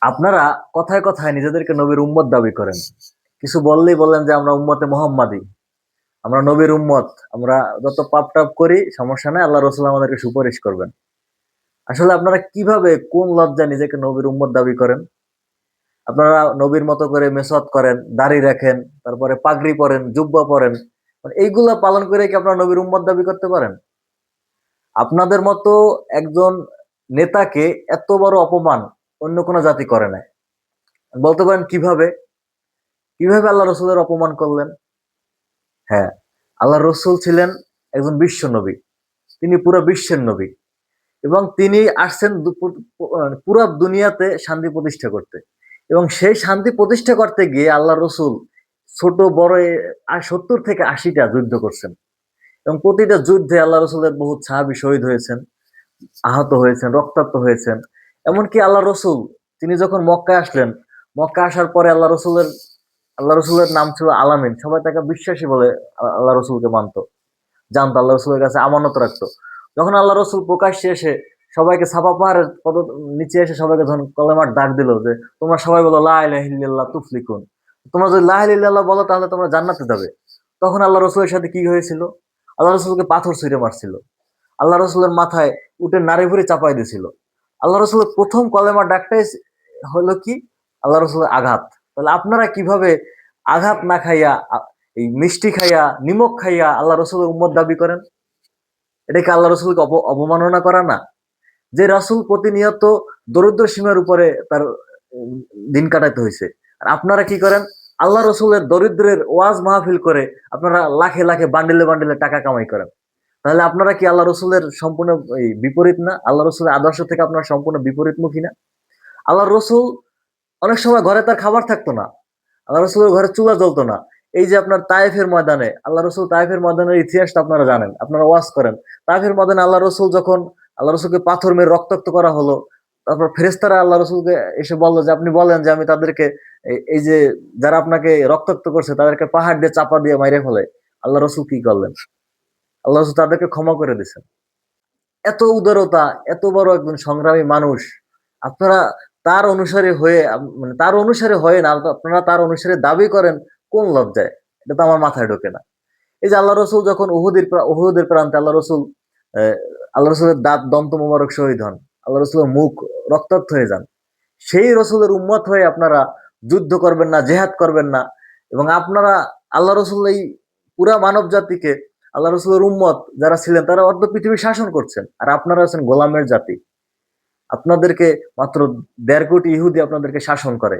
আপনারা কথায় কথায় নিজেদেরকে নবীর উম্মত দাবি করেন। কিছু বললেই বলেন যে আমরা উম্মতে মোহাম্মদী, আমরা নবীর উম্মত, আমরা যত পাপ টাপ করি সমস্যা নাই, আল্লাহ রসুল আমাদেরকে সুপারিশ করবেন। আসলে আপনারা কিভাবে কোন লজ্জায় নিজেকে নবীর উম্মত দাবি করেন? আপনারা নবীর মতো করে মেসওয়াক করেন, দাড়ি রাখেন, তারপরে পাগড়ি পরেন, জুব্বা পরেন, মানে এইগুলা পালন করে কি আপনারা নবীর উম্মত দাবি করতে পারেন? আপনাদের মতো একজন নেতাকে এত বড় অপমান অন্য কোনো জাতি করে নাই। বলতে পারেন কিভাবে? কিভাবে আল্লাহ রসুলের অপমান করলেন? হ্যাঁ, আল্লাহ রসুল ছিলেন একজন বিশ্ব নবী, তিনি পুরো বিশ্বের নবী, এবং তিনি আসছেন পুরো দুনিয়াতে শান্তি প্রতিষ্ঠা করতে। এবং সেই শান্তি প্রতিষ্ঠা করতে গিয়ে আল্লাহ রসুল ছোট বড় 70 থেকে 80টা যুদ্ধ করছেন, এবং প্রতিটা যুদ্ধে আল্লাহ রসুলের বহু সাহাবী শহীদ হয়েছেন, আহত হয়েছেন, রক্তাক্ত হয়েছেন। এমনকি আল্লাহ রসুল তিনি যখন মক্কায় আসলেন, মক্কা আসার পরে আল্লাহ রসুলের নাম ছিল আলামিন, সবাই তাকে বিশ্বাসী বলে আল্লাহ রসুলকে মানতো, জানতো, আল্লাহ রসুলের কাছে আমানত রাখতো। যখন আল্লাহ রসুল প্রকাশ্যে এসে সবাইকে ছাপা পাহাড়ের নিচে এসে সবাইকে যখন কলেমার ডাক দিল যে তোমরা সবাই বলো লা ইলাহা ইল্লাল্লাহ তুফলিকুন, তোমরা যদি লা ইলাহা ইল্লাল্লাহ বলো তাহলে তোমরা জান্নাতে যাবে, তখন আল্লাহ রসুলের সাথে কি হয়েছিল? আল্লাহ রসুলকে পাথর ছুঁড়ে মারছিল, আল্লাহ রসুলের মাথায় উঠে নাড়ি ভুড়ি চাপাই দিয়েছিল। আল্লাহ রসুলের প্রথম কলেমার ডাকটাই হলো কি? আল্লাহ রসুলের আঘাত। তাহলে আপনারা কিভাবে আঘাত না খাইয়া, এই মিষ্টি খাইয়া, নিমক খাইয়া আল্লাহ রসুলের উম্মত দাবি করেন? এটা কি আল্লাহ রসুলকে অবমাননা করা না? যে রাসূল প্রতিনিয়ত দরিদ্র সীমার উপরে তার দিন কাটাতে হয়েছে, আর আপনারা কি করেন? আল্লাহ রসুলের দরিদ্রের ওয়াজ মাহফিল করে আপনারা লাখে লাখে বান্ডিলে বান্ডিলে টাকা কামাই করেন। তাহলে আপনারা কি আল্লাহ রসুলের সম্পূর্ণ বিপরীত না? আল্লাহ রসুলের আদর্শ থেকে আপনারা সম্পূর্ণ বিপরীতমুখী না? আল্লাহ রসুল অনেক সময় ঘরে তার খাবার থাকতো না, আল্লাহ রসুলের ঘরে চুলা জ্বলতো না। এই যে আপনার তায়েফের ময়দানে আল্লাহ রসুল, তায়েফের ময়দানের ইতিহাসটা আপনারা জানেন, আপনারা ওয়াজ করেন। তায়েফের ময়দানে আল্লাহ রসুল যখন আল্লাহ রসুলকে পাথর মেরে রক্তাক্ত করা হলো, তারপর ফেরেস্তারা আল্লাহ রসুলকে এসে বললো যে আপনি বলেন যে আমি তাদেরকে এই যে যারা আপনাকে রক্তাক্ত করছে তাদেরকে পাহাড় দিয়ে চাপা দিয়ে মাইরে ফেলে। আল্লাহ রসুল কি করলেন? আল্লাহ রসুল তাদেরকে ক্ষমা করে দিয়েছেন। এত উদারতা, এত বড় একজন সংগ্রামী মানুষ, আপনারা তার অনুসারী হয়ে মানে তার অনুসারী হয়ে না, আপনারা তার অনুসারী দাবি করেন কোন লজ্জায়? এটা তো আমার মাথায় ঢোকে না। এই যে আল্লাহ রসুল যখন উহুদের প্রান্তে আহ, আল্লাহ রসুলের দাঁত দন্ত মোবারক শহীদ হন, আল্লাহ রসুলের মুখ রক্তাক্ত হয়ে যান, সেই রসুলের উম্মত হয়ে আপনারা যুদ্ধ করবেন না, জেহাদ করবেন না, এবং আপনারা আল্লাহ রসুল এই পুরা মানব জাতিকে, আল্লাহ রসুলের উম্মত যারা ছিলেন তারা অর্ধ পৃথিবী শাসন করছেন, আর আপনারা আছেন গোলামের জাতি। আপনাদেরকে মাত্র 1.5 কোটি ইহুদি আপনাদেরকে শাসন করে,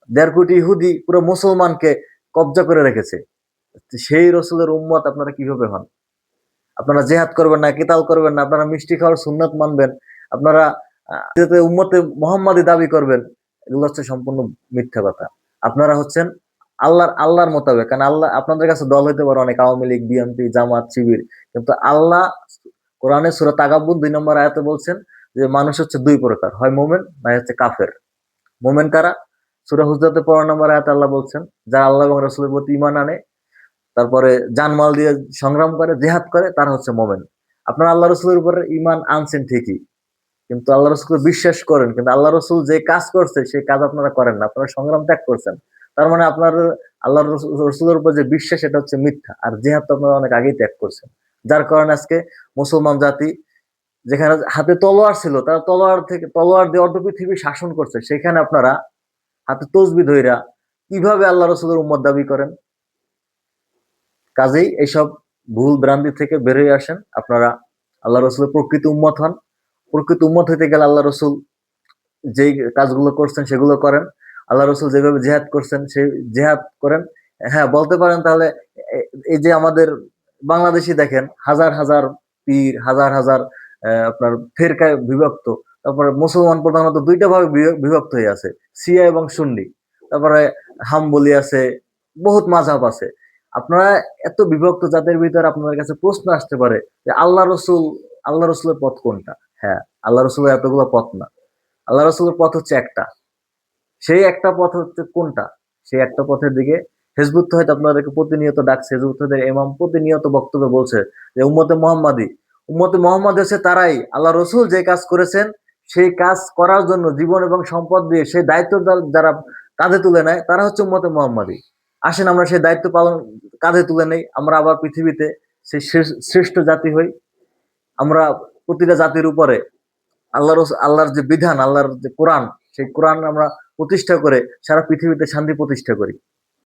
1.5 কোটি ইহুদি পুরো মুসলমানকে কব্জা করে রেখেছে। সেই রসুলের উম্মত আপনারা কিভাবে হন? আপনারা জেহাদ করবেন না, কিতাল করবেন না, আপনারা মিষ্টি খাওয়ার সুন্নাত মানবেন, আপনারা উম্মতে মোহাম্মদী দাবি করবেন, এগুলো হচ্ছে সম্পূর্ণ মিথ্যা কথা। আপনারা হচ্ছেন আল্লাহর মোতাবেক, কারণ আল্লাহ আপনাদের কাছে দল হইতে পারে অনেক, আওয়ামী লীগ, বিএনপি, জামাত, শিবির, কিন্তু আল্লাহ কোরআনে সূরা তাগাবুন 2 নম্বর আয়াতে বলছেন যে মানুষ হচ্ছে দুই প্রকার, হয় মোমেন না হচ্ছে কাফের। মোমেন কারা? সূরা হুজরাতে 15 নম্বর আয়াতে আল্লাহ বলছেন যারা আল্লাহ এবং রাসূলের প্রতি ঈমান আনে, তারপরে জানমাল দিয়ে সংগ্রাম করে, জেহাদ করে, তারা হচ্ছে মোমেন। আপনারা আল্লাহ রসুলের উপরে ইমান আনছেন ঠিকই, কিন্তু আল্লাহ রসুলকে বিশ্বাস করেন, কিন্তু আল্লাহ রসুল যে কাজ করছে সেই কাজ আপনারা করেন না, আপনারা সংগ্রাম ত্যাগ করছেন। তার মানে আপনার আল্লাহ রসুলের উপর যে বিশ্বাস এটা হচ্ছে মিথ্যা, আর জেহাদ তো আপনারা অনেক আগেই ত্যাগ করছেন। যার কারণে আজকে মুসলমান জাতি, যেখানে হাতে তলোয়ার ছিল, তারা তলোয়ার দিয়ে অর্ধ পৃথিবী শাসন করছে, সেখানে আপনারা হাতে তসবি ধইরা কিভাবে আল্লাহ রসুলের উম্মত দাবি করেন? কাজেই এইসব ভুল ভ্রান্তি থেকে বেরিয়ে আসেন, আপনারা আল্লাহ রসুলের প্রকৃত উম্মত হন। প্রকৃত উম্মত হইতে গেলে আল্লাহ রসুল যেই কাজগুলো করছেন সেগুলো করেন, আল্লাহ রসুল যেভাবে জেহাদ করছেন সেই জেহাদ করেন। হ্যাঁ, বলতে পারেন তাহলে এই যে আমাদের বাংলাদেশি দেখেন হাজার হাজার পীর, হাজার হাজার আপনার ফেরকায় বিভক্ত, তারপরে মুসলমান প্রধানত দুইটা ভাবে বিভক্ত হয়ে আছে, শিয়া এবং সুন্নি, তারপরে হাম্বলি আছে, বহুত মাযহাব আছে। আপনারা এত বিভক্ত জাতের ভিতরে আপনাদের কাছে প্রশ্ন আসতে পারে যে আল্লাহ রসুলের পথ কোনটা? হ্যাঁ, আল্লাহ রসুলের এতগুলো পথ না, আল্লাহ রসুলের পথ হচ্ছে একটা। সেই একটা পথ হচ্ছে কোনটা? সেই একটা পথের দিকে হেজবুত হয়তো আপনাদেরকে প্রতিনিয়ত ডাকছে, হেজবুত ইমাম প্রতিনিয়ত বক্তব্য বলছে যে উম্মতে মোহাম্মদী হচ্ছে তারাই, আল্লাহ রসুল যে কাজ করেছেন সেই কাজ করার জন্য জীবন এবং সম্পদ দিয়ে সেই দায়িত্ব যারা কাঁধে তুলে নেয় তারা হচ্ছে উম্মতে মোহাম্মদী। আসেন আমরা সেই দায়িত্ব পালন কাঁধে তুলে নেই, আমরা আবার পৃথিবীতে সেই শ্রেষ্ঠ জাতি হই। আমরা প্রতিটা জাতির উপরে আল্লাহর যে বিধান, আল্লাহর যে কোরআন, সেই কোরআন আমরা প্রতিষ্ঠা করে সারা পৃথিবীতে শান্তি প্রতিষ্ঠা করি।